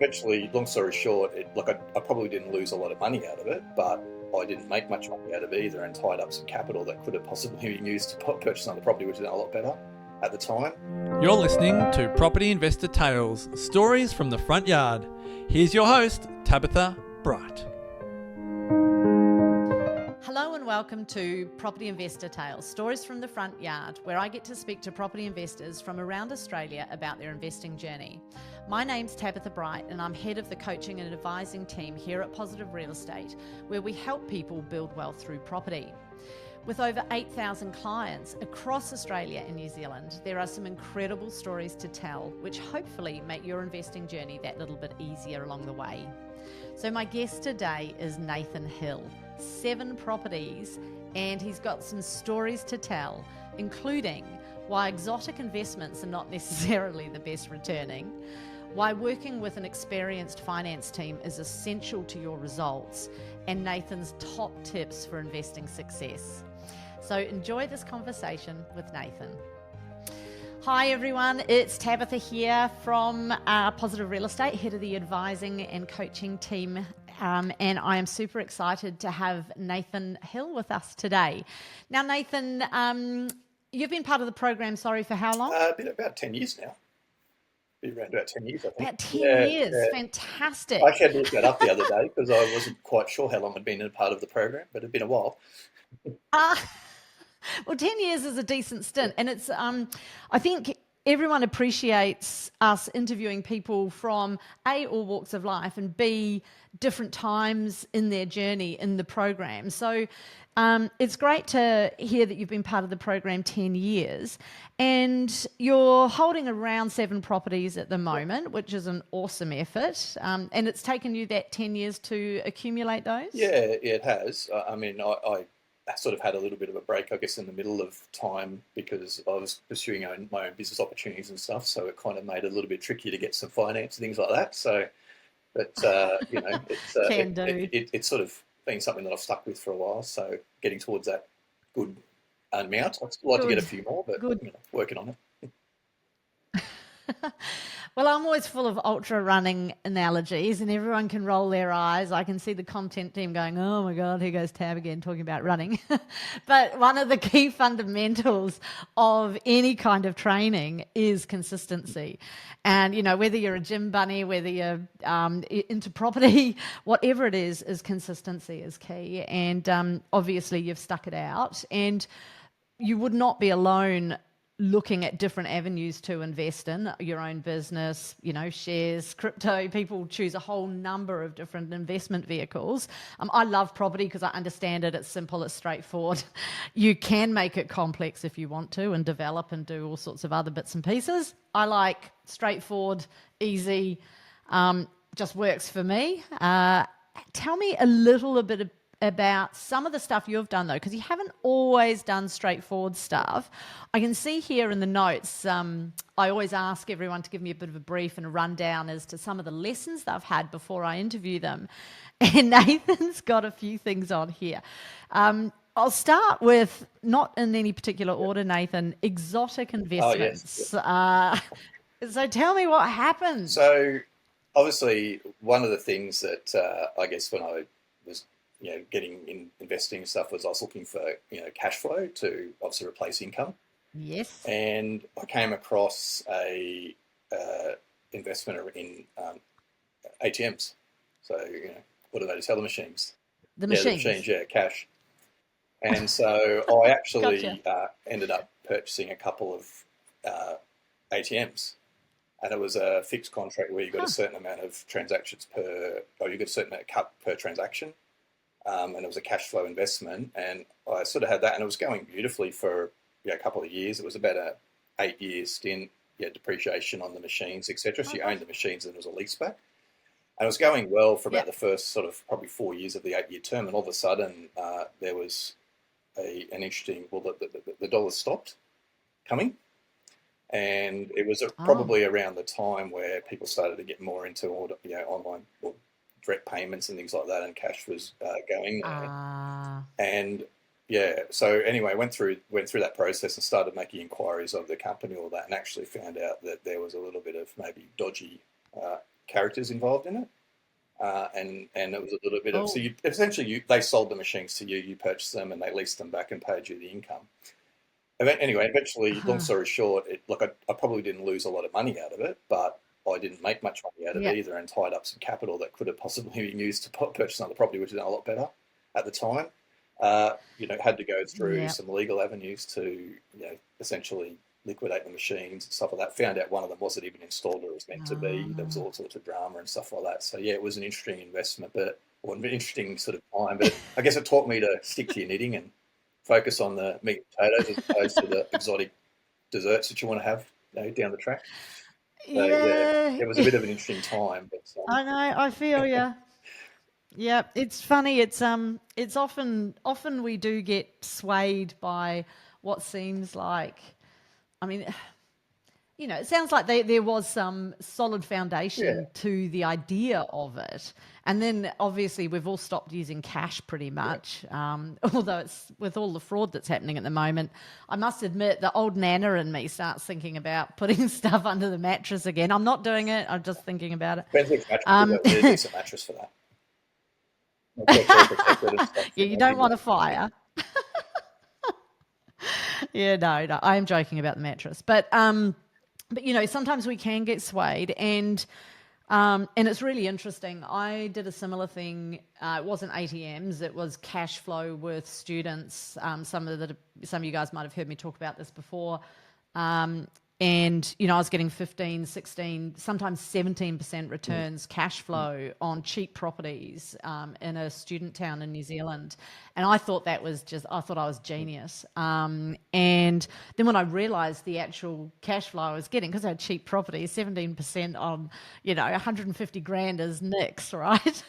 Eventually, long story short, I probably didn't lose a lot of money out of it, but I didn't make much money out of it either, and tied up some capital that could have possibly been used to purchase another property, which is a lot better at the time. You're listening to Property Investor Tales, stories from the front yard. Here's your host, Tabitha Bright. Hello and welcome to Property Investor Tales, stories from the front yard, where I get to speak to property investors from around Australia about their investing journey. My name's Tabitha Bright and I'm head of the coaching and advising team here at Positive Real Estate, where we help people build wealth through property. With over 8,000 clients across Australia and New Zealand, there are some incredible stories to tell, which hopefully make your investing journey that little bit easier along the way. So my guest today is Nathan Hill, 7 properties, and he's got some stories to tell, including why exotic investments are not necessarily the best returning, why working with an experienced finance team is essential to your results, and Nathan's top tips for investing success. So enjoy this conversation with Nathan. Hi everyone, it's Tabitha here from Positive Real Estate, head of the advising and coaching team, and I am super excited to have Nathan Hill with us today. Now Nathan, you've been part of the program, for how long? Been about 10 years now. Been around about 10 years, I think. About 10 years, yeah. Fantastic. I actually had to look that up the other day because I wasn't quite sure how long I'd been a part of the program, but it'd been a while. Well, 10 years is a decent stint, and it's I think everyone appreciates us interviewing people from A, all walks of life, and B, different times in their journey in the program. So it's great to hear that you've been part of the program 10 years, and you're holding around 7 properties at the moment, which is an awesome effort, and it's taken you that 10 years to accumulate those? Yeah, it has. I sort of had a little bit of a break, I guess, in the middle of time because I was pursuing my own business opportunities and stuff. So it kind of made it a little bit trickier to get some finance and things like that. So, but it's sort of been something that I've stuck with for a while. So getting towards that good amount. I'd like to get a few more, but working on it. Well, I'm always full of ultra running analogies and everyone can roll their eyes. I can see the content team going, oh my God, here goes Tab again talking about running. But one of the key fundamentals of any kind of training is consistency. And, whether you're a gym bunny, whether you're into property, whatever it is consistency is key. And obviously you've stuck it out, and you would not be alone looking at different avenues to invest in, your own business, shares, crypto. People choose a whole number of different investment vehicles. I love property because I understand it. It's simple, it's straightforward. You can make it complex if you want to and develop and do all sorts of other bits and pieces. I like straightforward, easy, just works for me. Tell me a little bit about some of the stuff you've done, though, because you haven't always done straightforward stuff. I can see here in the notes, I always ask everyone to give me a bit of a brief and a rundown as to some of the lessons they've had before I interview them. And Nathan's got a few things on here. I'll start with, not in any particular order, Nathan, exotic investments. Oh, yes. So tell me what happened. So obviously one of the things that I guess when I was getting in investing stuff was I was looking for, cash flow to obviously replace income. Yes. And I came across a investment in ATMs. So, automated teller machines. The machines? The machines, cash. And so I actually ended up purchasing a couple of ATMs. And it was a fixed contract where you got a certain amount of transactions you got a certain amount of cut per transaction. And it was a cash flow investment, and I sort of had that, and it was going beautifully for a couple of years. It was about a 8-year stint. You had depreciation on the machines, etc. So you owned the machines, and it was a lease back, and it was going well for about the first sort of probably 4 years of the 8-year term. And all of a sudden, there was an interesting. Well, the dollar stopped coming, and it was probably around the time where people started to get more into online. Direct payments and things like that, and cash was going there. And so anyway, went through that process and started making inquiries of the company, all that, and actually found out that there was a little bit of maybe dodgy characters involved in it. And it was a little bit of, so Oh. they sold the machines to you, you purchased them, and they leased them back and paid you the income. Anyway, eventually, long story short, I probably didn't lose a lot of money out of it, but I didn't make much money out of Yeah. it either, and tied up some capital that could have possibly been used to purchase another property, which is a lot better at the time. Had to go through Yeah. some legal avenues to, essentially liquidate the machines and stuff like that. Found out one of them wasn't even installed where it was meant to be. There was all sorts of drama and stuff like that. So yeah, it was an interesting investment, or an interesting sort of time. But I guess it taught me to stick to your knitting and focus on the meat and potatoes as opposed to the exotic desserts that you want to have, down the track. So yeah, Yeah. it was a bit of an interesting time. But I know. I feel you. Yeah, it's funny. It's often we do get swayed by what seems like. I mean, it sounds like there was some solid yeah, foundation to the idea of it. And then obviously we've all stopped using cash pretty yeah. much. Although it's with all the fraud that's happening at the moment, I must admit the old Nana in me starts thinking about putting stuff under the mattress again. I'm not doing it. I'm just thinking about it. Depends which mattress you Um, got. You need a decent mattress for that. Make sure it's all protected and stuff. yeah, you don't want a fire. Yeah, no, I am joking about the mattress, but sometimes we can get swayed, and it's really interesting. I did a similar thing. It wasn't ATMs; it was cash flow with students. Some of you guys might have heard me talk about this before. And I was getting 15, 16, sometimes 17% returns cash flow on cheap properties in a student town in New Zealand. And I thought I was genius. And then when I realized the actual cash flow I was getting, because I had cheap properties, 17% on, 150 grand is nix, right?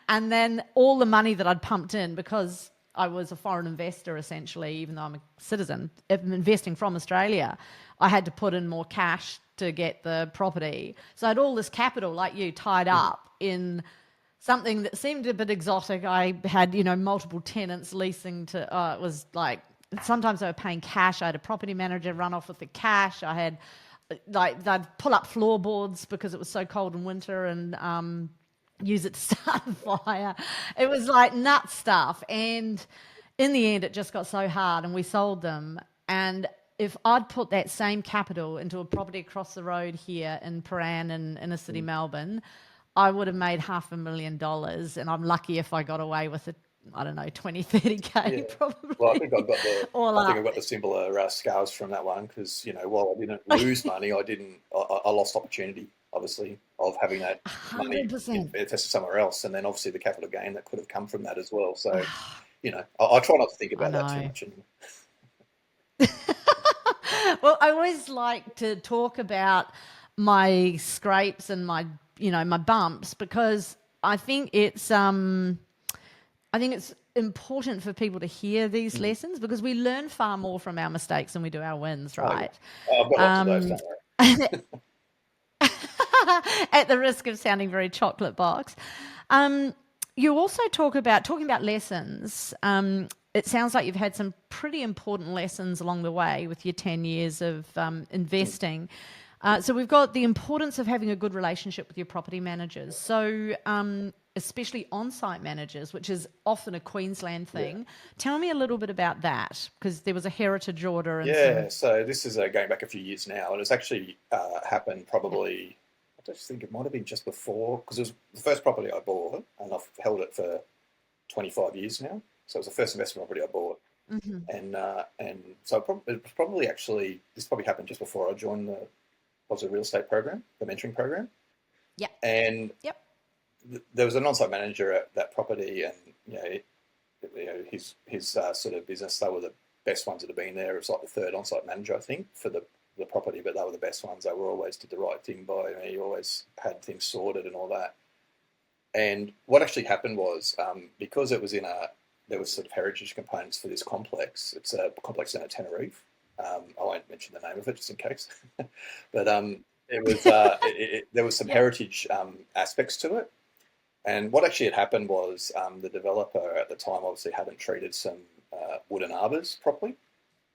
And then all the money that I'd pumped in, because I was a foreign investor essentially, even though I'm a citizen, investing from Australia, I had to put in more cash to get the property. So I had all this capital, like you, tied up in something that seemed a bit exotic. I had, multiple tenants leasing to, it was like, sometimes they were paying cash. I had a property manager run off with the cash. I had, they'd pull up floorboards because it was so cold in winter and use it to start a fire. It was like nut stuff. And in the end, it just got so hard and we sold them. And if I'd put that same capital into a property across the road here in Paran in inner city Melbourne, I would have made $500,000. And I'm lucky if I got away with it, I don't know, 20, 30K Yeah. probably. Well, I think I've got All up. the similar scars from that one because while I didn't lose money, I lost opportunity, obviously, of having that money 100%. invested somewhere else, and then obviously the capital gain that could have come from that as well. So, I try not to think I about that too know. much anymore. Well, I always like to talk about my scrapes and my bumps because I think it's important for people to hear these lessons because we learn far more from our mistakes than we do our wins, Oh, yeah. right? I've got lots of those, don't worry. At the risk of sounding very chocolate box. You also talking about lessons. It sounds like you've had some pretty important lessons along the way with your 10 years of investing. So we've got the importance of having a good relationship with your property managers. So especially on-site managers, which is often a Queensland thing. Yeah. Tell me a little bit about that because there was a heritage order. And so this is going back a few years now, and it's actually happened probably, I just think it might have been just before, because it was the first property I bought, and I've held it for 25 years now. So it was the first investment property I bought. Mm-hmm. And so it was probably actually, this probably happened just before I joined the Positive Real Estate program, the mentoring program. Yeah. And there was an on-site manager at that property, and his sort of business, they were the best ones that have been there. It was like the third on-site manager, I think, for the property, but they were the best ones. They were always did the right thing by me, always had things sorted and all that. And what actually happened was because it was there was sort of heritage components for this complex. It's a complex down at Tenerife. I won't mention the name of it just in case, but it was there was some heritage aspects to it. And what actually had happened was the developer at the time obviously hadn't treated some wooden arbours properly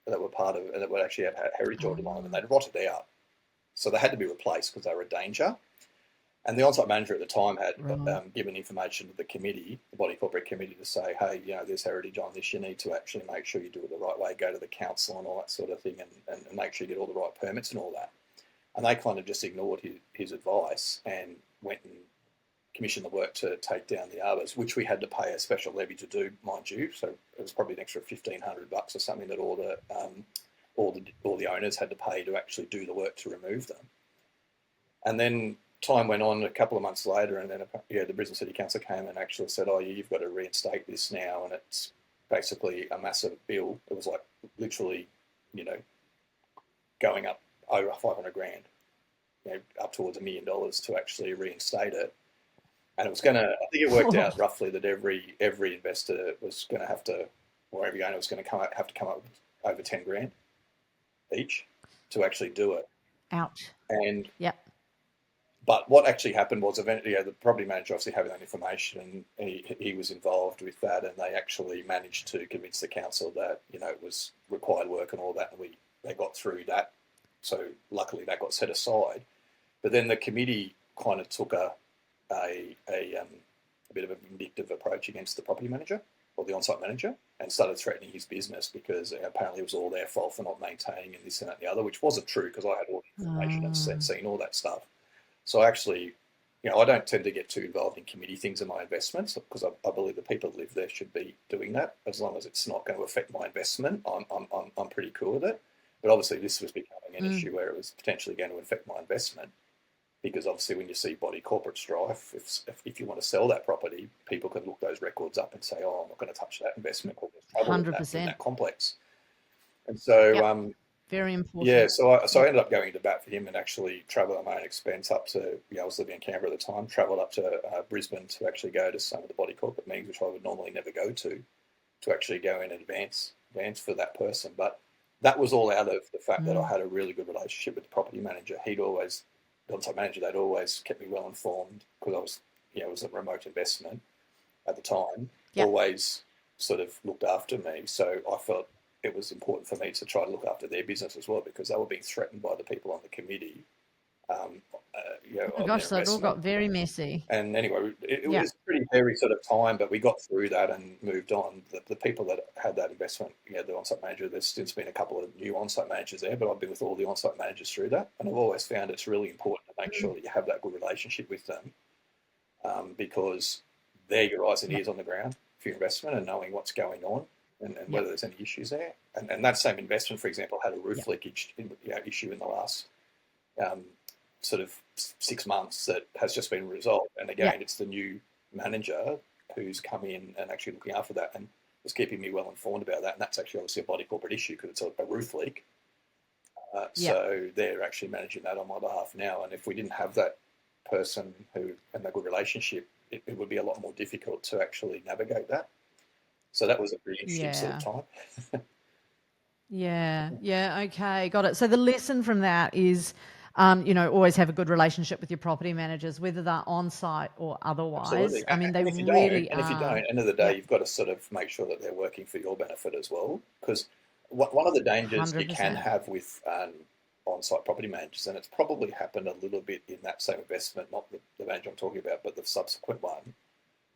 that were part of, and that would actually have heritage order on them, and they'd rotted out. So they had to be replaced because they were a danger. And the on-site manager at the time had Right. given information to the committee, the body corporate committee, to say, hey, there's heritage on this. You need to actually make sure you do it the right way, go to the council and all that sort of thing, and make sure you get all the right permits and all that. And they kind of just ignored his advice and went and commissioned the work to take down the arbours, which we had to pay a special levy to do, mind you. So it was probably an extra $1,500 or something that all the owners had to pay to actually do the work to remove them. And then time went on a couple of months later, and then the Brisbane City Council came and actually said, oh, you've got to reinstate this now, and it's basically a massive bill. It was like literally, going up over $500,000, up towards $1 million to actually reinstate it. And it was going to, I think it worked out roughly that every investor was going to have to, or every owner was going to have to come up with over $10,000 each to actually do it. Ouch. And yep. But what actually happened was eventually, the property manager obviously having that information, and he was involved with that, and they actually managed to convince the council that it was required work and all that, and they got through that. So luckily that got set aside. But then the committee kind of took a bit of a vindictive approach against the property manager or the on-site manager, and started threatening his business because apparently it was all their fault for not maintaining and this and that and the other, which wasn't true because I had all the information and seen all that stuff. So actually, I don't tend to get too involved in committee things in my investments because I believe the people that live there should be doing that. As long as it's not going to affect my investment, I'm pretty cool with it. But obviously this was becoming an issue where it was potentially going to affect my investment, because obviously when you see body corporate strife, if you want to sell that property, people can look those records up and say, oh, I'm not going to touch that investment because there's trouble in that complex. And so... very important. Yeah, so I ended up going to bat for him and actually travelled at my own expense up to, I was living in Canberra at the time, travelled up to Brisbane to actually go to some of the body corporate meetings, which I would normally never go to actually go in and advance for that person. But that was all out of the fact that I had a really good relationship with the property manager. The on-site manager, they'd always kept me well informed because I was, it was a remote investment at the time, always sort of looked after me. So I felt it was important for me to try to look after their business as well, because they were being threatened by the people on the committee. Oh my gosh, so it all got very messy. And anyway, it was a pretty hairy sort of time, but we got through that and moved on. The people that had that investment, the on-site manager, there's since been a couple of new on-site managers there, but I've been with all the on-site managers through that. And I've always found it's really important to make sure that you have that good relationship with them, because they're your eyes and ears on the ground for your investment and knowing what's going on. And whether there's any issues there. And that same investment, for example, had a roof leakage issue in the last sort of 6 months that has just been resolved. And again, it's the new manager who's come in and actually looking after that and was keeping me well informed about that. And that's actually obviously a body corporate issue because it's a roof leak. So they're actually managing that on my behalf now. And if we didn't have that person and that good relationship, it would be a lot more difficult to actually navigate that. So that was a pretty interesting sort of time. Okay, got it. So the lesson from that is, always have a good relationship with your property managers, whether they're on-site or otherwise. Absolutely. I mean, they if you really don't, and if you don't, end of the day, you've got to sort of make sure that they're working for your benefit as well. Because one of the dangers 100%. You can have with on-site property managers, and it's probably happened a little bit in that same investment, not the manager I'm talking about, but the subsequent one,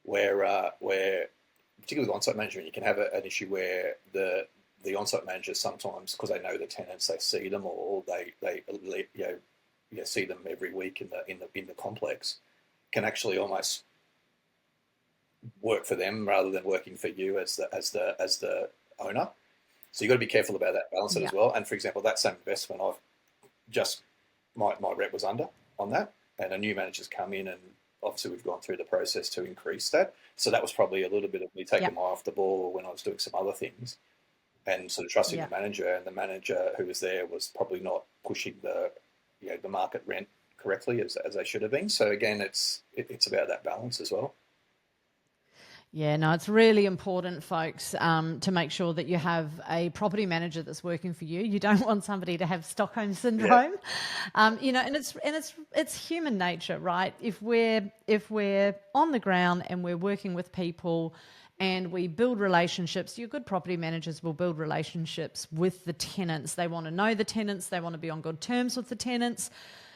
where particularly with on-site management, you can have an issue where the on-site managers sometimes, because they know the tenants, they see them, or they see them every week in the complex, can actually almost work for them rather than working for you as the owner. So you've got to be careful about that balance as well. And for example, that same investment, my rep was under on that, and a new manager's come in, and obviously we've gone through the process to increase that. So that was probably a little bit of me taking my eye off the ball when I was doing some other things, and sort of trusting the manager. And the manager who was there was probably not pushing the market rent correctly as they should have been. So again, it's about that balance as well. Yeah, no, it's really important, folks, to make sure that you have a property manager that's working for you. You don't want somebody to have Stockholm syndrome, and it's human nature, right? If we're on the ground and we're working with people and we build relationships, your good property managers will build relationships with the tenants. They want to know the tenants. They want to be on good terms with the tenants.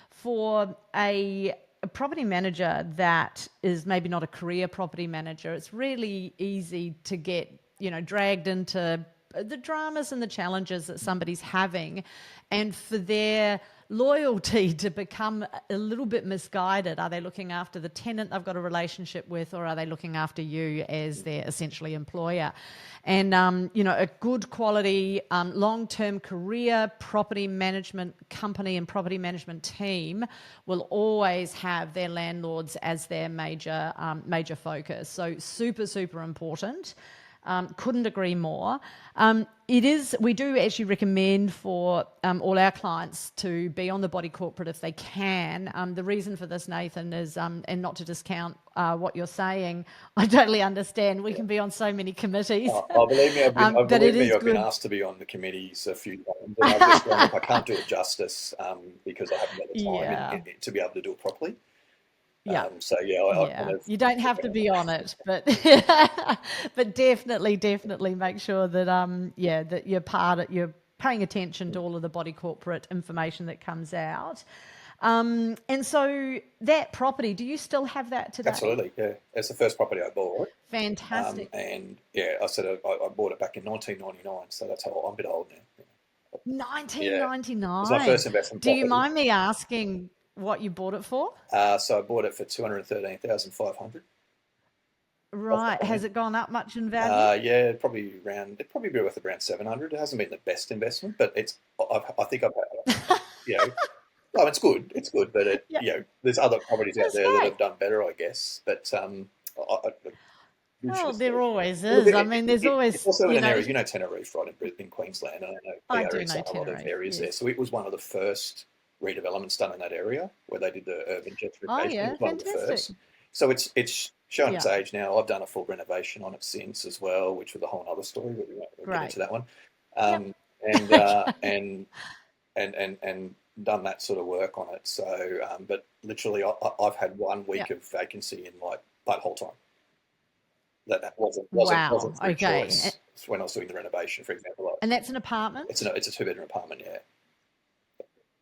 For a a property manager that is maybe not a career property manager, it's really easy to get, dragged into the dramas and the challenges that somebody's having, and for their loyalty to become a little bit misguided. Are they looking after the tenant they've got a relationship with, or are they looking after you as their essentially employer? And, a good quality long-term career property management company and property management team will always have their landlords as their major focus. So super, super important. Couldn't agree more. We do actually recommend for all our clients to be on the body corporate if they can. The reason for this, Nathan, is, and not to discount what you're saying, I totally understand. We can be on so many committees. Believe me, I've been asked to be on the committees a few times, and I've just gone, look, I can't do it justice because I haven't got the time to be able to do it properly. Yeah. You don't have to be on it, but but definitely make sure that that you're paying attention to all of the body corporate information that comes out. And so that property, do you still have that today? Absolutely, yeah. It's the first property I bought. Fantastic. And yeah, I bought it back in 1999, so that's how I'm a bit old now. 1999. It was my first investment Do property. you mind me asking what you bought it for? So I bought it for $213,500. Right. Has it gone up much in value? Yeah, it'd probably be worth around 700. It hasn't been the best investment, but I think I've had, well, it's good. It's good, but there's other properties out there that have done better, I guess. But well, there always is. I mean, there's always... It's also in an area, Tenerife, right, in Queensland. I do know a lot of areas there. So it was one of the first redevelopments done in that area where they did the urban gentrification. Oh, yeah, it was one of the first. So it's shown its age now. I've done a full renovation on it since as well, which was a whole other story, but we won't get into that one. And done that sort of work on it. So, but literally, I've had 1 week of vacancy in that whole time. That wasn't through choice. It's when I was doing the renovation, for example. And that's an apartment? It's a 2-bedroom apartment, yeah.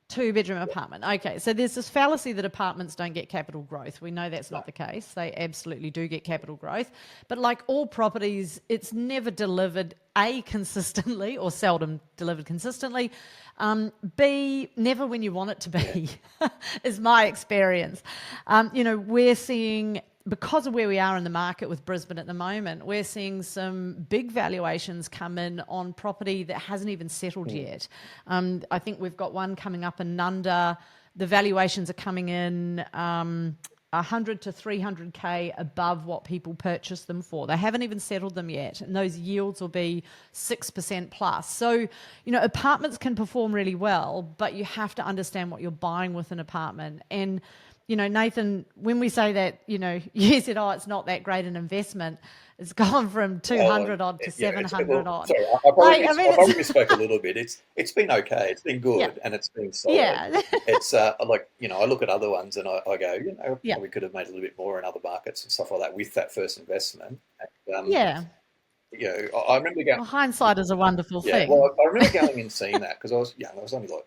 2-bedroom apartment. Okay, so there's this fallacy that apartments don't get capital growth. We know that's not the case. They absolutely do get capital growth. But like all properties, it's never delivered, A, consistently, or seldom delivered consistently. B, never when you want it to be, is my experience. We're seeing... Because of where we are in the market with Brisbane at the moment, we're seeing some big valuations come in on property that hasn't even settled yet. I think we've got one coming up in Nunda. The valuations are coming in 100 to 300K above what people purchase them for. They haven't even settled them yet, and those yields will be 6% plus. So, apartments can perform really well, but you have to understand what you're buying with an apartment. And Nathan, when we say that, you said, it's not that great an investment. It's gone from 200 odd to 700 odd. Sorry, I probably misspoke a little bit. It's been okay. It's been good, and it's been solid. Yeah. It's I look at other ones and I go, we could have made a little bit more in other markets and stuff like that with that first investment. And, I remember going. Well, hindsight is a wonderful thing. Well, I remember going and seeing that because I was young. I was only like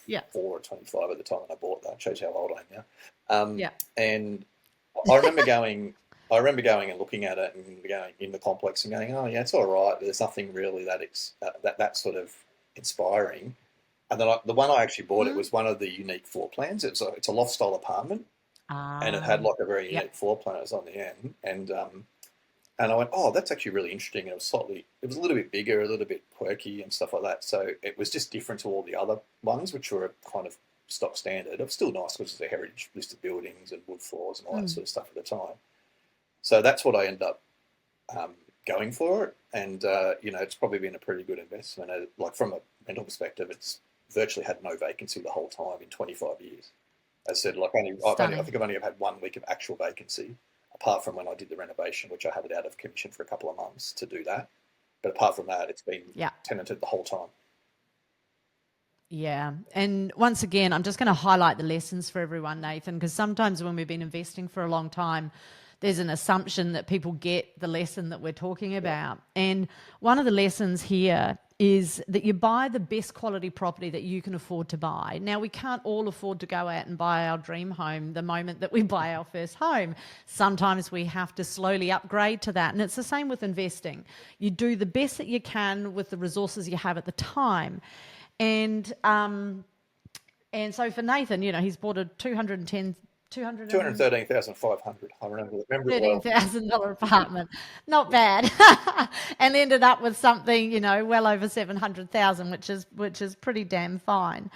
24 or 25 at the time when I bought that. Shows how old I am now. And I remember going and looking at it and going in the complex and going, oh yeah, it's all right. There's nothing really that sort of inspiring. And then the one I actually bought, it was one of the unique floor plans. It's a loft style apartment, and it had like a very unique floor plan. It was on the end, and I went, oh, that's actually really interesting. And it was a little bit bigger, a little bit quirky and stuff like that. So it was just different to all the other ones, which were kind of stock standard. It was still nice because it's a heritage listed buildings and wood floors and all that sort of stuff at the time. So that's what I ended up going for it. And, it's probably been a pretty good investment. Like from a rental perspective, it's virtually had no vacancy the whole time in 25 years. As I said, I think I've only had 1 week of actual vacancy, apart from when I did the renovation, which I had it out of commission for a couple of months to do that. But apart from that, it's been tenanted the whole time. Yeah. And once again, I'm just going to highlight the lessons for everyone, Nathan, because sometimes when we've been investing for a long time, there's an assumption that people get the lesson that we're talking about. And one of the lessons here is that you buy the best quality property that you can afford to buy. Now, we can't all afford to go out and buy our dream home the moment that we buy our first home. Sometimes we have to slowly upgrade to that. And it's the same with investing. You do the best that you can with the resources you have at the time. And so for Nathan, he's bought a $213,500. I remember it well. $13,000 apartment. Not bad. And ended up with something, well over 700,000, which is pretty damn fine.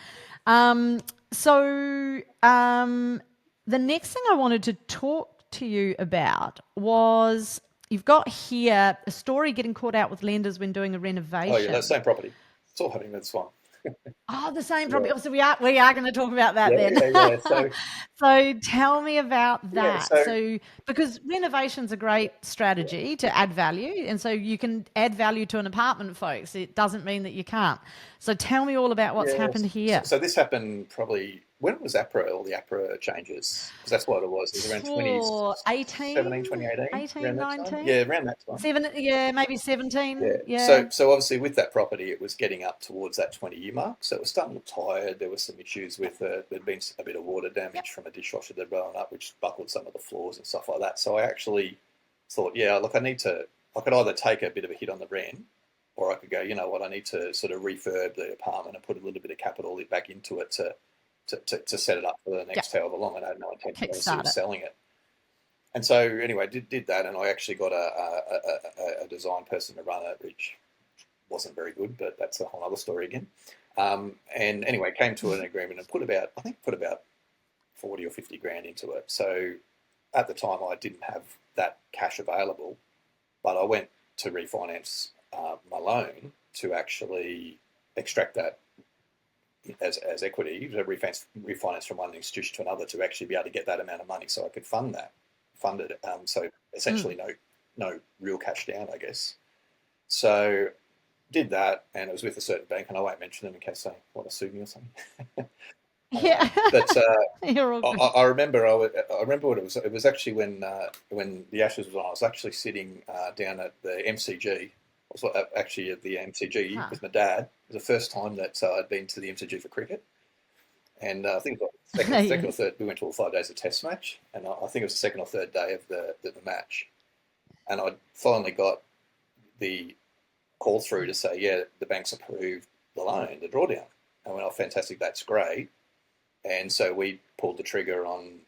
So the next thing I wanted to talk to you about was you've got here a story getting caught out with lenders when doing a renovation. Oh yeah, that same property. It's all happening with this one. Oh, the same property. Yeah. So we are going to talk about that then. Yeah. So tell me about that. So because renovation's a great strategy to add value, and so you can add value to an apartment, folks. It doesn't mean that you can't. So tell me all about what's happened here. So this happened probably, when was APRA, all the APRA changes? Because that's what it was. It was around 2017, 2018? 18, 19? Yeah, around that time. Maybe 17. Yeah. So obviously with that property, it was getting up towards that 20-year mark. So it was starting to look tired. There were some issues with there'd been a bit of water damage from a dishwasher that had blown up, which buckled some of the floors and stuff like that. So I actually thought, I could either take a bit of a hit on the rent, or I could go, you know what, I need to sort of refurb the apartment and put a little bit of capital back into it to set it up for the next however long. And I had no intention of selling it. And so anyway, did that, and I actually got a design person to run it, which wasn't very good, but that's a whole other story again. And anyway, came to an agreement and put about 40 or 50 grand into it. So at the time, I didn't have that cash available, but I went to refinance my loan to actually extract that as equity, to refinance from one institution to another to actually be able to get that amount of money so I could fund it. So essentially no real cash down, I guess. So did that, and it was with a certain bank, and I won't mention them in case they want to sue me or something. Yeah. But I remember what it was. It was actually when the Ashes was on. I was actually sitting down at the MCG. I was actually at the MCG with my dad. It was the first time that I'd been to the MCG for cricket. And I think it was second or third, we went to all 5 days of test match. And I think it was the second or third day of the match. And I finally got the call through to say, the bank's approved the loan, the drawdown. And I went, oh, fantastic, that's great. And so we pulled the trigger on,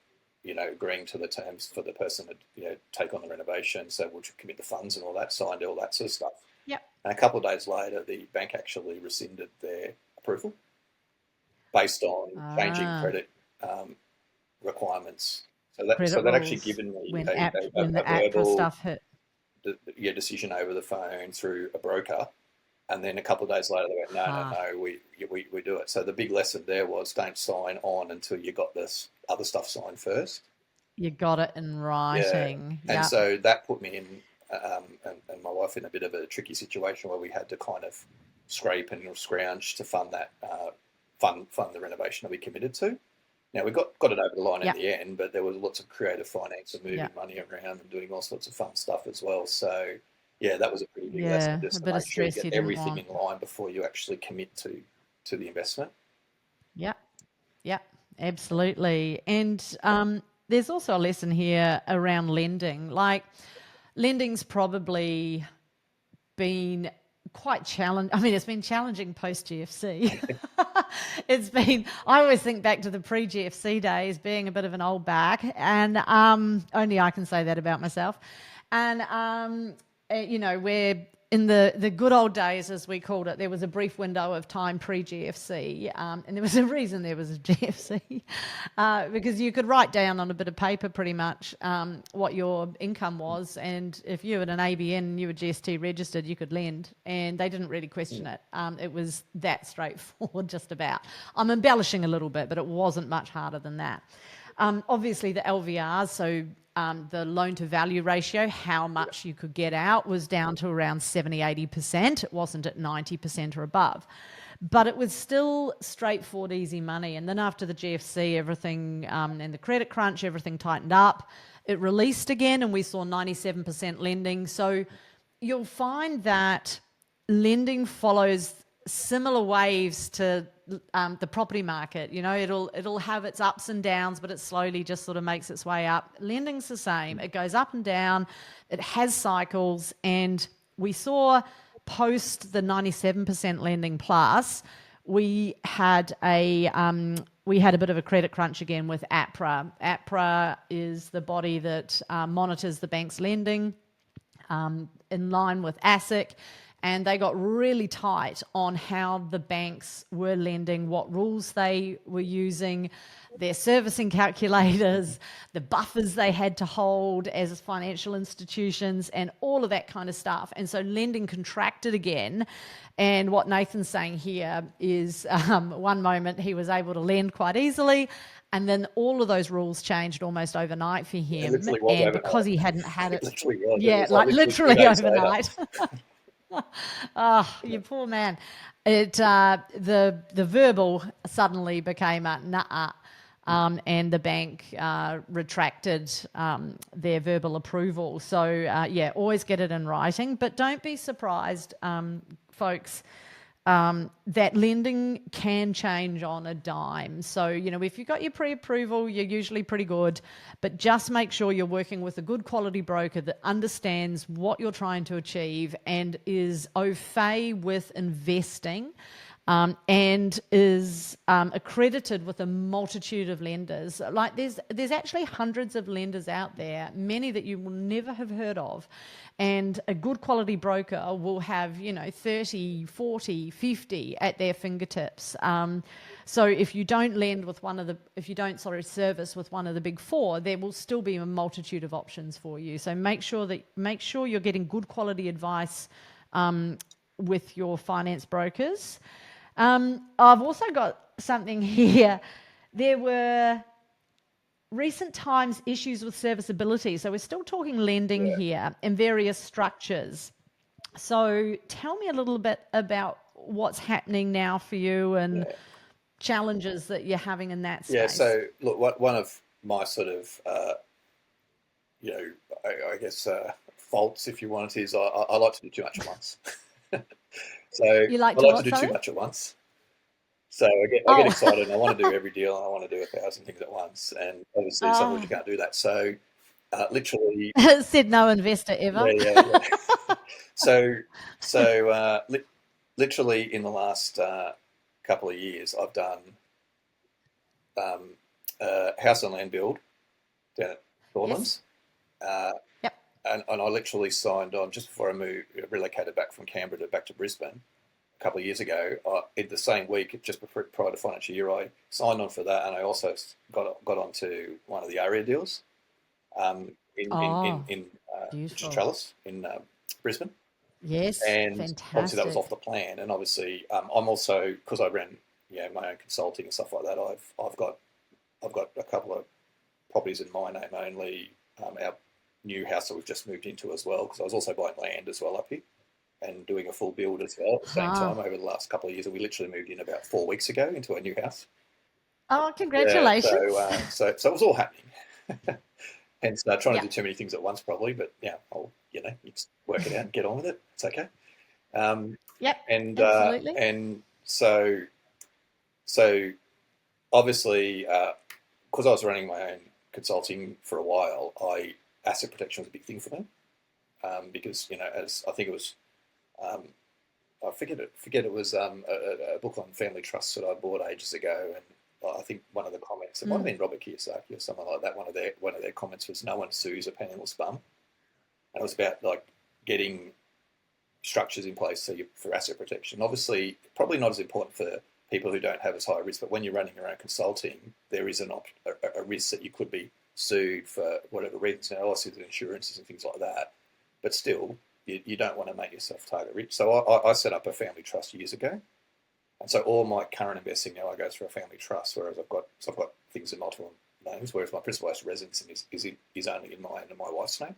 agreeing to the terms for the person to, take on the renovation. So we'll commit the funds and all that, signed all that sort of stuff. Yep. And a couple of days later, the bank actually rescinded their approval based on changing credit requirements. So that actually given me when a the verbal stuff hit. Decision over the phone through a broker. And then a couple of days later, they went, no, we do it. So the big lesson there was don't sign on until you got this other stuff signed first. You got it in writing. Yeah. And so that put me in, and my wife in a bit of a tricky situation where we had to kind of scrape and scrounge to fund that, fund the renovation that we committed to. Now, we got it over the line in the end, but there was lots of creative finance and moving money around and doing all sorts of fun stuff as well. So, that was a pretty big lesson, just to make sure you get everything in line before you actually commit to the investment. Yeah, absolutely. And there's also a lesson here around lending. Like, lending's probably been quite challenging. I mean, it's been challenging post GFC. I always think back to the pre-GFC days, being a bit of an old back, and only I can say that about myself. And we're in the good old days, as we called it. There was a brief window of time pre-GFC, and there was a reason there was a GFC, because you could write down on a bit of paper pretty much what your income was, and if you had an ABN and you were GST registered, you could lend, and they didn't really question it. It was that straightforward, just about. I'm embellishing a little bit, but it wasn't much harder than that. Obviously, the LVRs, so the loan to value ratio, how much you could get out, was down to around 70-80%. It wasn't at 90% or above. But it was still straightforward, easy money. And then after the GFC, everything, and the credit crunch, everything tightened up. It released again, and we saw 97% lending. So you'll find that lending follows similar waves to the property market. You know, it'll have its ups and downs, but it slowly just sort of makes its way up. Lending's the same. It goes up and down. It has cycles, and we saw post the 97% lending plus, we had a bit of a credit crunch again with APRA. APRA is the body that monitors the bank's lending in line with ASIC, and they got really tight on how the banks were lending, what rules they were using, their servicing calculators, the buffers they had to hold as financial institutions, and all of that kind of stuff. And so lending contracted again. And what Nathan's saying here is one moment he was able to lend quite easily, and then all of those rules changed almost overnight for him. It literally was and overnight. because he hadn't had it, It literally was. yeah, It was like literally 2 days later. overnight. Oh, you poor man. It the verbal suddenly became a nah, and the bank retracted their verbal approval. So yeah, always get it in writing, but don't be surprised, folks. That lending can change on a dime. So, you know, if you've got your pre-approval, you're usually pretty good, but just make sure you're working with a good quality broker that understands what you're trying to achieve and is au fait with investing. And is accredited with a multitude of lenders. Like there's actually hundreds of lenders out there, many that you will never have heard of. And a good quality broker will have, you know, 30, 40, 50 at their fingertips. So if you don't service with one of the big four, there will still be a multitude of options for you. So make sure you're getting good quality advice with your finance brokers. I've also got something here. There were recent times issues with serviceability. So we're still talking lending here in various structures. So tell me a little bit about what's happening now for you and challenges that you're having in that space. Yeah, so look, one of my sort of, I guess faults, if you want, is I like to do too much at once. So you like I to like what, to do sorry? too much at once. So I get excited and I want to do every deal and I want to do 1,000 things at once. And obviously sometimes you can't do that. So literally, said no investor ever. yeah. So literally in the last couple of years, I've done house and land build down at Thornlands. Yep. And I literally signed on just before I relocated back from Canberra back to Brisbane a couple of years ago. In the same week, just prior to financial year, I signed on for that, and I also got onto one of the AREA deals in Trellis in Brisbane. Yes, and fantastic. obviously that was off the plan. And obviously, I'm also, because I ran my own consulting and stuff like that. I've got a couple of properties in my name only. Our new house that we've just moved into as well, because I was also buying land as well up here and doing a full build as well at the same time over the last couple of years. And we literally moved in about 4 weeks ago into a new house. Oh, congratulations! Yeah, so it was all happening. Hence, trying to do too many things at once, probably. But yeah, you just work it out and get on with it. It's okay. Absolutely. And so obviously, because I was running my own consulting for a while, asset protection was a big thing for me. Because as I think it was, I forget it was a book on family trusts that I bought ages ago, and I think one of the comments, it might have been Robert Kiyosaki or someone like that. One of their comments was, "No one sues a penniless bum," and it was about like getting structures in place for asset protection. Obviously, probably not as important for people who don't have as high a risk, but when you're running your own consulting, there is a risk that you could be sued for whatever reasons, obviously the insurances and things like that. But still, you don't want to make yourself target rich. So I set up a family trust years ago. And so all my current investing now, I go through a family trust, whereas I've got things in multiple names, whereas my principal residence is only in mine and my wife's name.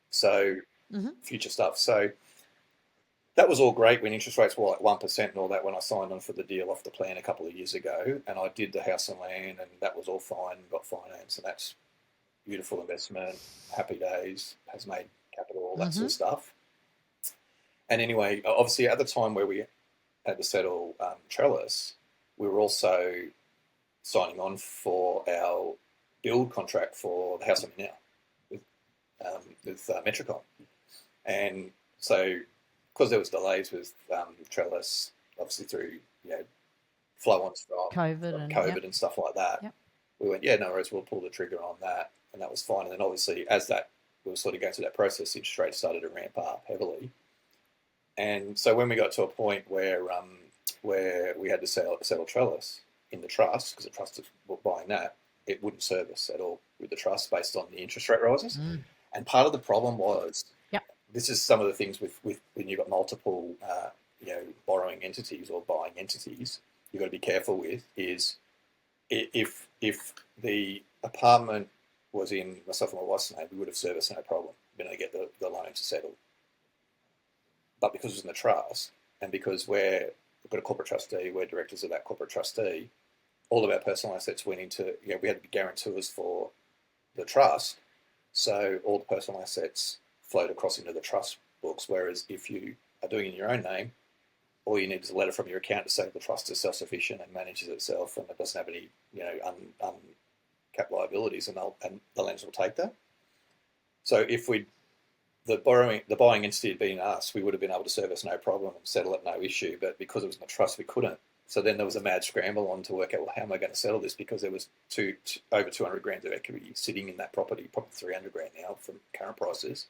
So future stuff. So that was all great when interest rates were like 1% and all that when I signed on for the deal off the plan a couple of years ago. And I did the house and land, and that was all fine, got finance, and that's beautiful investment, happy days, has made capital, all that sort of stuff. And anyway, obviously at the time where we had to settle Trellis, we were also signing on for our build contract for the house I'm in now with Metricon. And so, because there was delays with Trellis, obviously through flow-ons from COVID and stuff like that, we went, no worries, we'll pull the trigger on that, and that was fine. And then obviously, as that we were sort of going through that process, interest rates started to ramp up heavily. And so when we got to a point where we had to settle Trellis in the trust, because the trust was buying that, it wouldn't service at all with the trust based on the interest rate rises. And part of the problem was, this is some of the things with when you've got multiple borrowing entities or buying entities, you've got to be careful with is if the apartment was in myself and my wife's name, we would have serviced no problem, been able to get the loan to settle. But because it was in the trust, and because we've got a corporate trustee, we're directors of that corporate trustee, all of our personal assets went into, we had to be guarantors for the trust. So all the personal assets flowed across into the trust books. Whereas if you are doing it in your own name, all you need is a letter from your account to say the trust is self-sufficient and manages itself and it doesn't have any, uncapped liabilities, and the lenders will take that. So if the buying entity had been us, we would have been able to service no problem and settle it no issue. But because it was in the trust, we couldn't. So then there was a mad scramble on to work out, well, how am I going to settle this? Because there was over 200 grand of equity sitting in that property, probably 300 grand now from current prices,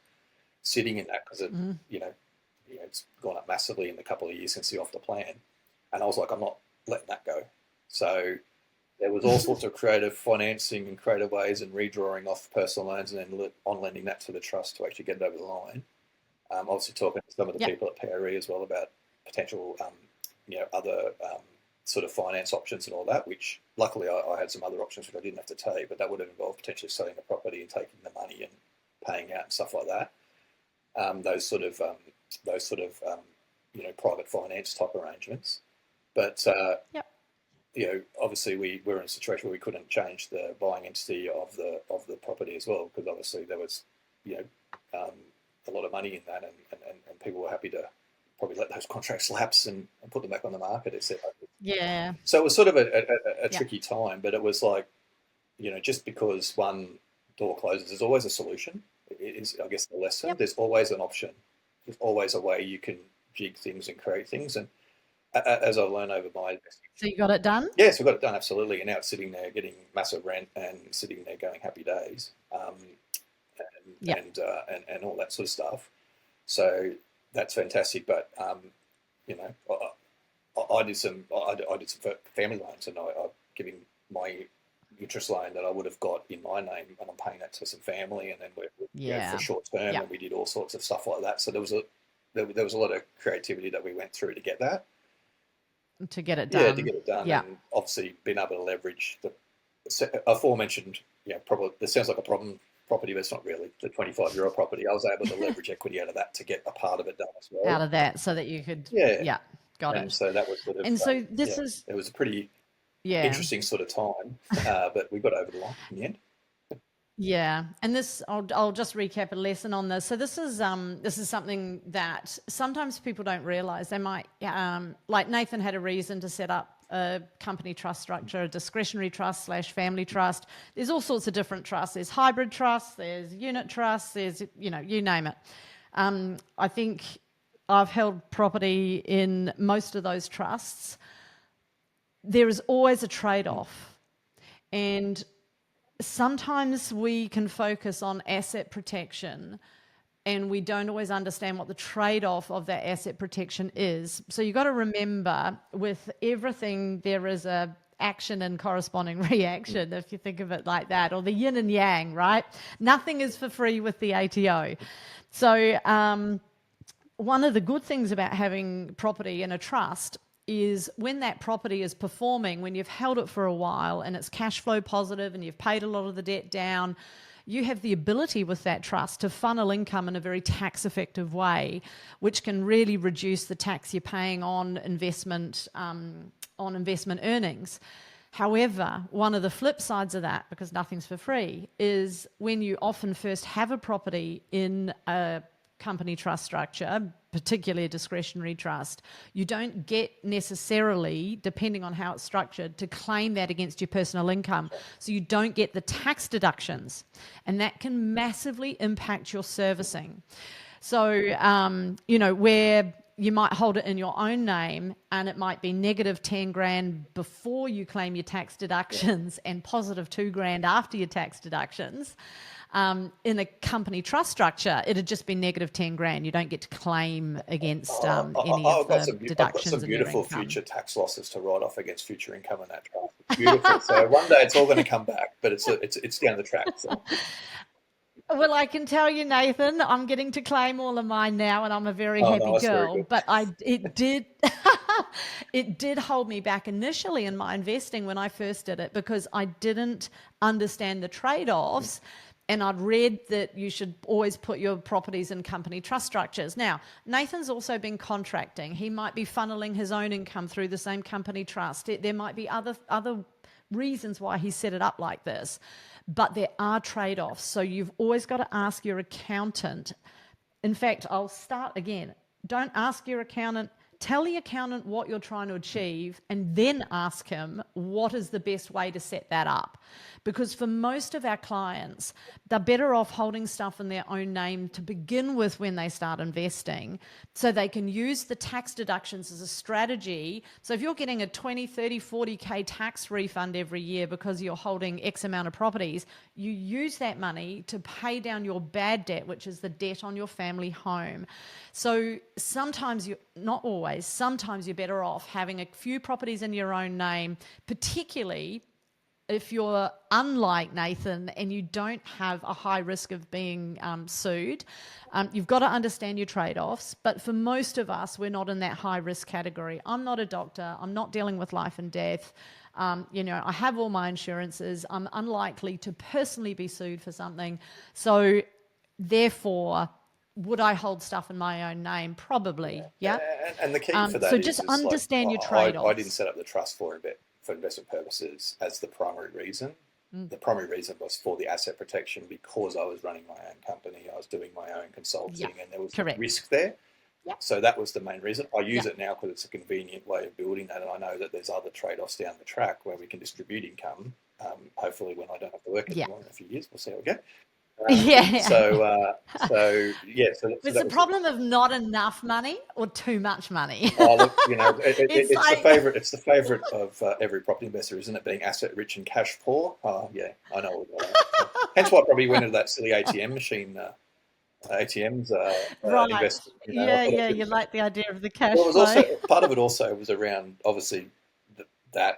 sitting in that because it, it's gone up massively in the couple of years since the off the plan. And I was like, I'm not letting that go. So there was all sorts of creative financing and creative ways and redrawing off personal loans and then on lending that to the trust to actually get it over the line. Obviously talking to some of the people at PRE as well about potential other sort of finance options and all that, which luckily I had some other options which I didn't have to take, but that would have involved potentially selling the property and taking the money and paying out and stuff like that. Those sort of private finance type arrangements. But obviously we were in a situation where we couldn't change the buying entity of the property as well, because obviously there was a lot of money in that, and people were happy to probably let those contracts lapse and put them back on the market, etc. Yeah. So it was sort of a tricky time, but it was like, just because one door closes, there's always a solution. It is, I guess, the lesson. There's always an option. There's always a way you can jig things and create things. And as I've learned over my... So you got it done? Yes, we got it done, absolutely. And now it's sitting there getting massive rent and sitting there going happy days and all that sort of stuff. So that's fantastic. But, I did some family loans, and I'm giving my interest loan that I would have got in my name, and I'm paying that to some family, and then we're for short term, and we did all sorts of stuff like that. So there was a lot of creativity that we went through to get that. To get it done. Yeah, to get it done. Yeah. And obviously being able to leverage the aforementioned, probably, this sounds like a problem property, but it's not really, the 25-year-old property. I was able to leverage equity out of that to get a part of it done as well. Out of that, so that you could, got and it. So that was sort of, and so this is... It was a pretty interesting sort of time, but we got over the line in the end. Yeah, and this I'll just recap a lesson on this. So this is something that sometimes people don't realise. They might, like Nathan had a reason to set up a company trust structure, a discretionary trust / family trust. There's all sorts of different trusts. There's hybrid trusts, there's unit trusts, there's, you name it. I think I've held property in most of those trusts. There is always a trade-off, and sometimes we can focus on asset protection and we don't always understand what the trade-off of that asset protection is. So you've got to remember, with everything, there is a action and corresponding reaction, if you think of it like that, or the yin and yang, right? Nothing is for free with the ATO. So one of the good things about having property in a trust is when that property is performing, when you've held it for a while and it's cash flow positive and you've paid a lot of the debt down, you have the ability with that trust to funnel income in a very tax effective way, which can really reduce the tax you're paying on investment earnings. However, one of the flip sides of that, because nothing's for free, is when you often first have a property in a company trust structure, particularly a discretionary trust, you don't get necessarily, depending on how it's structured, to claim that against your personal income. So you don't get the tax deductions, and that can massively impact your servicing. So, where you might hold it in your own name and it might be negative 10 grand before you claim your tax deductions and positive 2 grand after your tax deductions. In a company trust structure, it'd just be negative 10 grand. You don't get to claim against any of the deductions. I've got some beautiful future tax losses to write off against future income in that trust. It's beautiful. So one day it's all going to come back, but it's down the track. So. Well, I can tell you, Nathan, I'm getting to claim all of mine now, and I'm a very happy girl. But it did it did hold me back initially in my investing when I first did it, because I didn't understand the trade-offs. And I'd read that you should always put your properties in company trust structures. Now, Nathan's also been contracting. He might be funneling his own income through the same company trust. There might be other reasons why he set it up like this. But there are trade-offs. So you've always got to ask your accountant. In fact, I'll start again. Don't ask your accountant. Tell the accountant what you're trying to achieve, and then ask him what is the best way to set that up. Because for most of our clients, they're better off holding stuff in their own name to begin with when they start investing, so they can use the tax deductions as a strategy. So if you're getting a 20, 30, 40K tax refund every year because you're holding X amount of properties, you use that money to pay down your bad debt, which is the debt on your family home. So sometimes not always, sometimes you're better off having a few properties in your own name, particularly if you're unlike Nathan and you don't have a high risk of being sued. You've got to understand your trade-offs. But for most of us, we're not in that high risk category. I'm not a doctor. I'm not dealing with life and death. I have all my insurances. I'm unlikely to personally be sued for something. So therefore, would I hold stuff in my own name? Probably, yeah. And the key for that so is just understand your trade-offs. I didn't set up the trust for investment purposes as the primary reason. The primary reason was for the asset protection, because I was running my own company, I was doing my own consulting, and there was risk there. So that was the main reason. I use it now because it's a convenient way of building that, and I know that there's other trade-offs down the track where we can distribute income, hopefully when I don't have to work anymore in a few years. We'll see how we go. So it's the problem of not enough money or too much money. Look, it's the favorite of every property investor, isn't it? Being asset rich and cash poor. Yeah, I know. Hence why I probably went into that silly ATM machine. ATMs. Right. Invest, you like the idea of the cash flow. Also, part of it also was around, obviously, the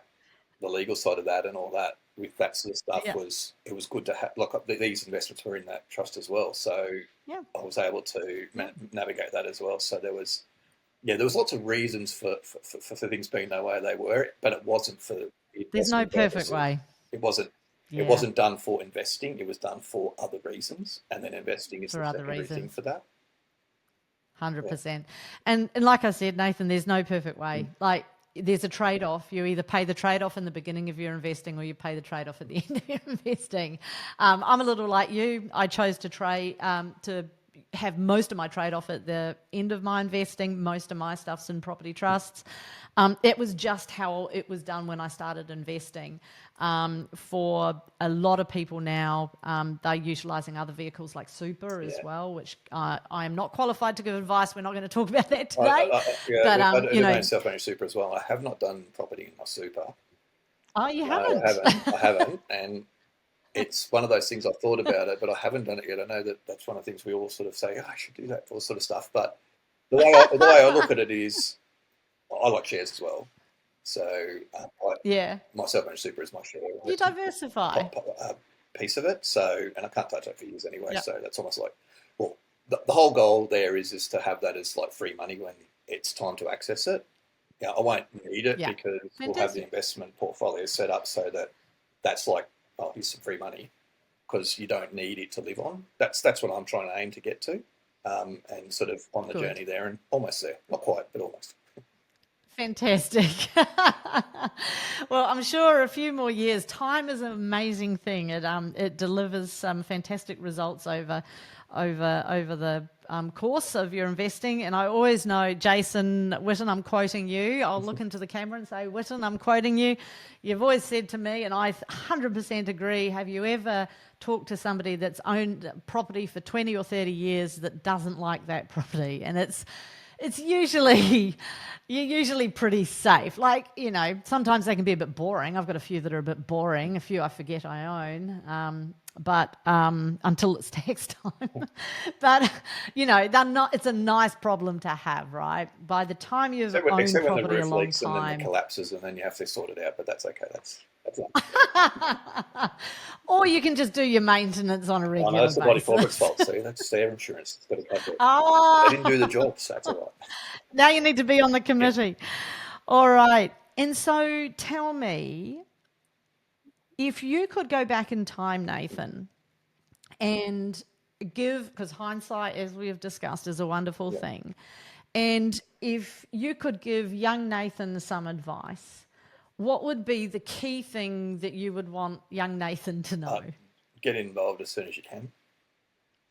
legal side of that and all that. With that sort of stuff, it was good to have. Like, these investments were in that trust as well, so I was able to navigate that as well. So there was lots of reasons for things being the way they were, but it wasn't for. There's no perfect way. It wasn't. It wasn't done for investing. It was done for other reasons, and then investing is the secondary thing for that. 100%. And like I said, Nathan, there's no perfect way. Like, there's a trade-off. You either pay the trade-off in the beginning of your investing, or you pay the trade-off at the end of your investing. I'm a little like you. I chose to to have most of my trade-off at the end of my investing. Most of my stuff's in property trusts. It was just how it was done when I started investing. For a lot of people now, they're utilising other vehicles like super as well, which I am not qualified to give advice. We're not going to talk about that today. I do my self-managed super as well. I have not done property in my super. Oh, you haven't? I haven't. And it's one of those things. I've thought about it, but I haven't done it yet. I know that that's one of the things we all sort of say, I should do that, all sort of stuff. But the way I look at it is, I like shares as well. So my self-managed super is my share. You diversify. Piece of it. So, and I can't touch that for years anyway. So that's almost like, well, the whole goal there is to have that as like free money when it's time to access it. I won't need it because we'll have the investment portfolio set up so that that's like, here's some free money, because you don't need it to live on. That's what I'm trying to aim to get to, and sort of on the journey there, and almost there. Not quite, but almost. Fantastic. Well, I'm sure a few more years. Time is an amazing thing. It delivers some fantastic results over over the course of your investing. And I always know, Jason Witten, I'm quoting you. I'll look into the camera and say, Witten, I'm quoting you. You've always said to me, and I 100% agree, have you ever talked to somebody that's owned property for 20 or 30 years that doesn't like that property? And it's usually, you're usually pretty safe. Like, you know, sometimes they can be a bit boring. I've got a few that are a bit boring, a few I forget I own, but until it's tax time. But, you know, they're not. It's a nice problem to have, right? By the time you've owned property except when the a roof long leaks and then time. it collapses and then you have to sort it out, but that's okay. That's Or you can just do your maintenance on a regular basis. that's the bloody corporate's fault. See, that's their insurance. It's got to cover it. Oh. They didn't do the job, so that's all right. Now you need to be on the committee. Yeah. All right. And so tell me, if you could go back in time, Nathan, and give, because hindsight, as we have discussed, is a wonderful thing. And if you could give young Nathan some advice, what would be the key thing that you would want young Nathan to know? Get involved as soon as you can.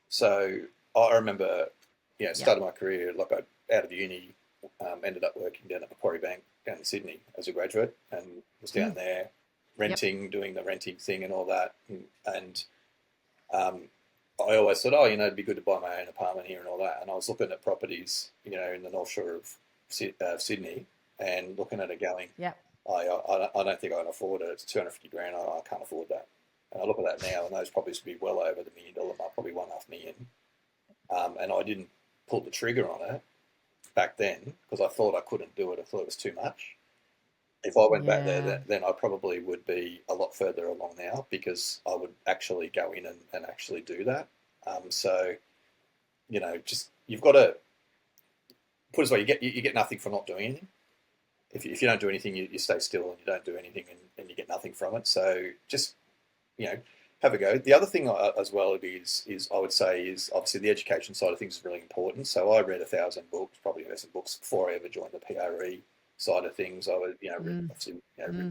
So I remember, starting my career, like out of uni, ended up working down at Macquarie Bank down in Sydney as a graduate, and was down there renting, doing the renting thing and all that. And I always thought, it'd be good to buy my own apartment here and all that. And I was looking at properties, in the North Shore of Sydney, and looking at it going, I don't think I can afford it. It's $250,000. I can't afford that. And I look at that now, and those properties would be well over the $1 million mark, probably $1.5 million. And I didn't pull the trigger on it back then because I thought I couldn't do it. I thought it was too much. If I went back there, then I probably would be a lot further along now because I would actually go in and actually do that. So, just you've got to put it this way: you get nothing for not doing anything. If you don't do anything, you stay still and you don't do anything, and you get nothing from it. So just have a go. The other thing as well is I would say is obviously the education side of things is really important. So I read 1,000 books, probably investment books, before I ever joined the PRE side of things. I would, obviously,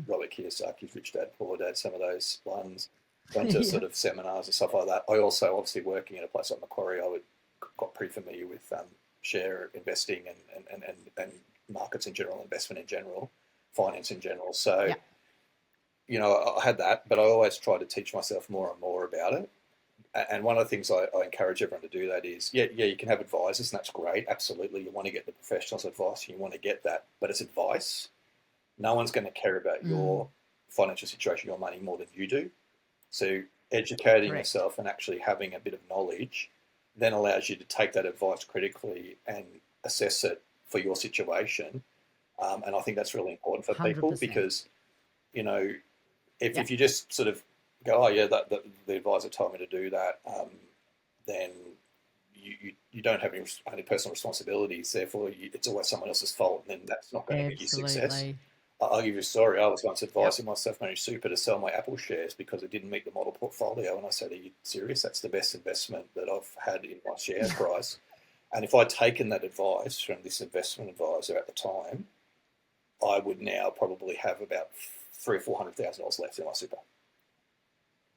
Robert Kiyosaki's Rich Dad Poor Dad, some of those ones. Went to sort of seminars and stuff like that. I also, obviously, working in a place like Macquarie, got pretty familiar with share investing and markets in general, investment in general, finance in general. So, I had that, but I always try to teach myself more and more about it. And one of the things I encourage everyone to do that is, you can have advisors, and that's great. Absolutely. You want to get the professionals' advice, and you want to get that, but it's advice. No one's going to care about your financial situation, your money, more than you do. So educating yourself and actually having a bit of knowledge then allows you to take that advice critically and assess it for your situation. And I think that's really important for 100%. People because, if you just sort of go, the advisor told me to do that, then you don't have any personal responsibilities. Therefore, it's always someone else's fault, and then that's not going to give you success. I'll give you a story. I was once advising my self-managed super to sell my Apple shares because it didn't meet the model portfolio. And I said, are you serious? That's the best investment that I've had in my share price. And if I'd taken that advice from this investment advisor at the time, I would now probably have about $300,000 or $400,000 left in my super.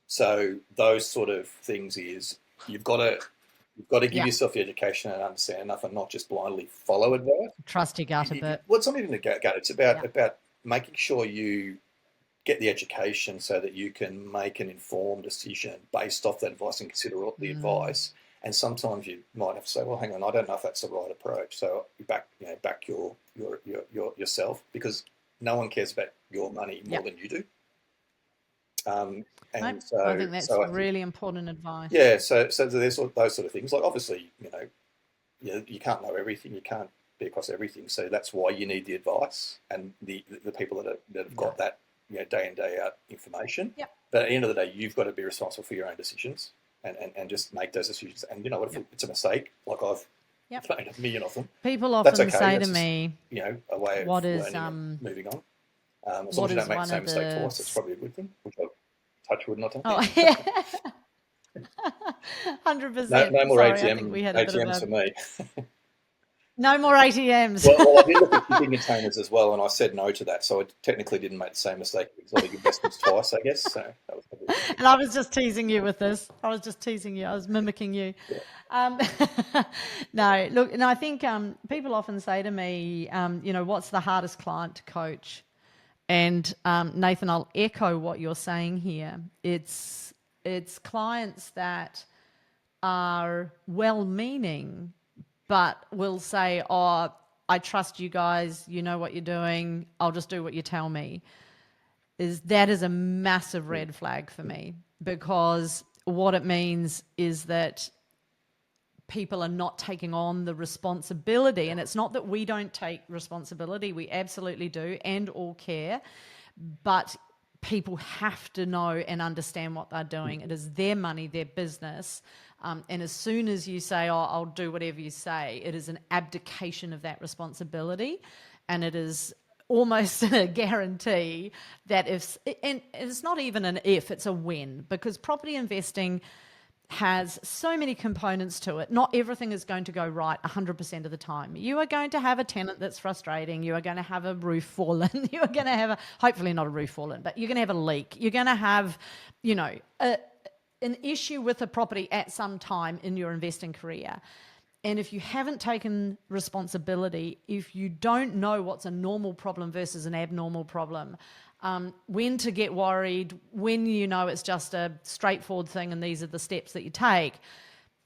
So those sort of things is you've got to give yourself the education and understand enough and not just blindly follow advice. Trust your gut a bit. Well, it's not even a gut. It's about making sure you get the education so that you can make an informed decision based off that advice and consider all the advice. And sometimes you might have to say, well, hang on, I don't know if that's the right approach. So you back your yourself because no one cares about your money more than you do. And so I think that's really important advice. Yeah, so there's those sort of things. Like obviously, you can't know everything. You can't be across everything. So that's why you need the advice and the people that have got that day in day out information. Yep. But at the end of the day, you've got to be responsible for your own decisions and just make those decisions. And if it's a mistake, like I've made a million of them. People often say to me, a way of what is moving on. As long as you don't make the same mistake twice, it's probably a good thing. Which I touch wood not on. Oh yeah. 100%. No more ATMs for me. No more ATMs. Well, I did look at shipping containers as well, and I said no to that. So I technically didn't make the same mistake because I did investments twice, I guess. So that was And I was just teasing you with this. I was mimicking you. Yeah. No, look, and I think people often say to me, what's the hardest client to coach? And Nathan, I'll echo what you're saying here. It's clients that are well-meaning, but will say, "Oh, I trust you guys. You know what you're doing. I'll just do what you tell me." That is a massive red flag for me, because what it means is that people are not taking on the responsibility. And it's not that we don't take responsibility. We absolutely do, and all care. But people have to know and understand what they're doing. It is their money, their business. And as soon as you say, "Oh, I'll do whatever you say," it is an abdication of that responsibility. And it is almost a guarantee that and it's not even an if, it's a when, because property investing has so many components to it. Not everything is going to go right 100% of the time. You are going to have a tenant that's frustrating. You are going to have a roof fall in. You are going to have hopefully not a roof fall in, but you're going to have a leak. You're going to have, an issue with a property at some time in your investing career. And if you haven't taken responsibility, if you don't know what's a normal problem versus an abnormal problem, when to get worried, when you know it's just a straightforward thing and these are the steps that you take,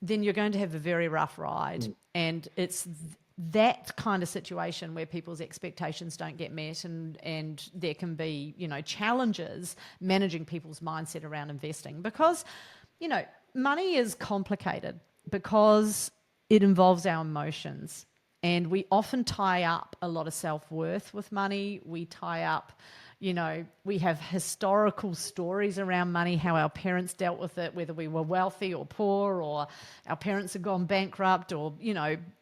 then you're going to have a very rough ride. And it's that kind of situation where people's expectations don't get met, and there can be, challenges managing people's mindset around investing, because, money is complicated because it involves our emotions, and we often tie up a lot of self-worth with money. We tie up, we have historical stories around money, how our parents dealt with it, whether we were wealthy or poor, or our parents had gone bankrupt, or,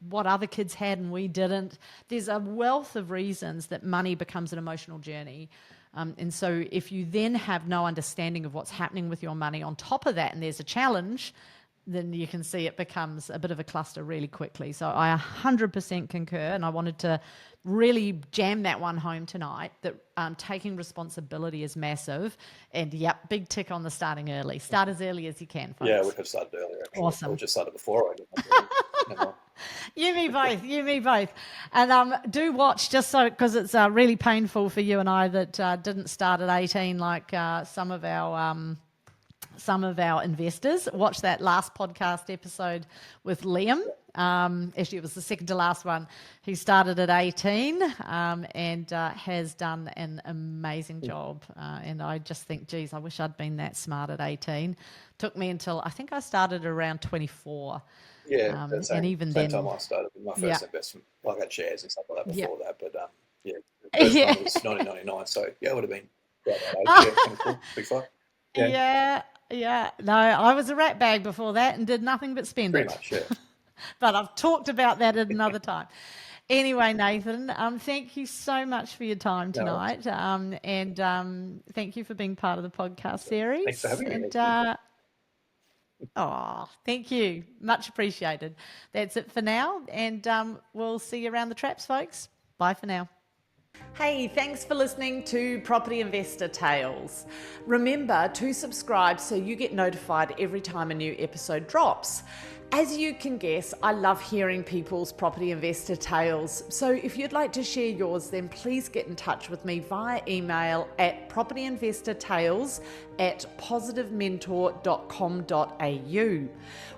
what other kids had and we didn't. There's a wealth of reasons that money becomes an emotional journey. And so if you then have no understanding of what's happening with your money on top of that, and there's a challenge, then you can see it becomes a bit of a cluster really quickly. So I 100% concur, and I wanted to really jam that one home tonight, that taking responsibility is massive. And yep, big tick on the starting early. Start as early as you can, folks. Yeah, we have started earlier, actually. Awesome. Or just started before. You, me both. And do watch, just so, because it's really painful for you and I that didn't start at 18 like some of our investors. Watch that last podcast episode with Liam. Actually, it was the second to last one. He started at 18 and has done an amazing job. And I just think, geez, I wish I'd been that smart at 18. Took me until, I think I started around 24. Yeah, and even same then, time I started with my first investment. I had shares and stuff like that before that, but the first one was 1999, so it would have been about age, 24, 25. Yeah. No, I was a rat bag before that and did nothing but spend Pretty it. much, yeah. But I've talked about that at another time. Anyway, Nathan, thank you so much for your time tonight. And thank you for being part of the podcast series. Thanks for having me. Thank you. Much appreciated. That's it for now. And we'll see you around the traps, folks. Bye for now. Hey, thanks for listening to Property Investor Tales. Remember to subscribe so you get notified every time a new episode drops. As you can guess, I love hearing people's property investor tales. So if you'd like to share yours, then please get in touch with me via email at propertyinvestortales@positivementor.com.au.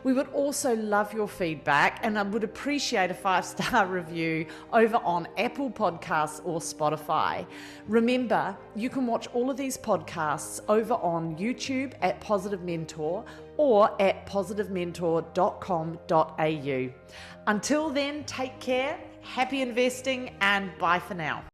We would also love your feedback, and I would appreciate a 5-star review over on Apple Podcasts or Spotify. Remember, you can watch all of these podcasts over on YouTube at Positive Mentor or at positivementor.com.au. Until then, take care, happy investing, and bye for now.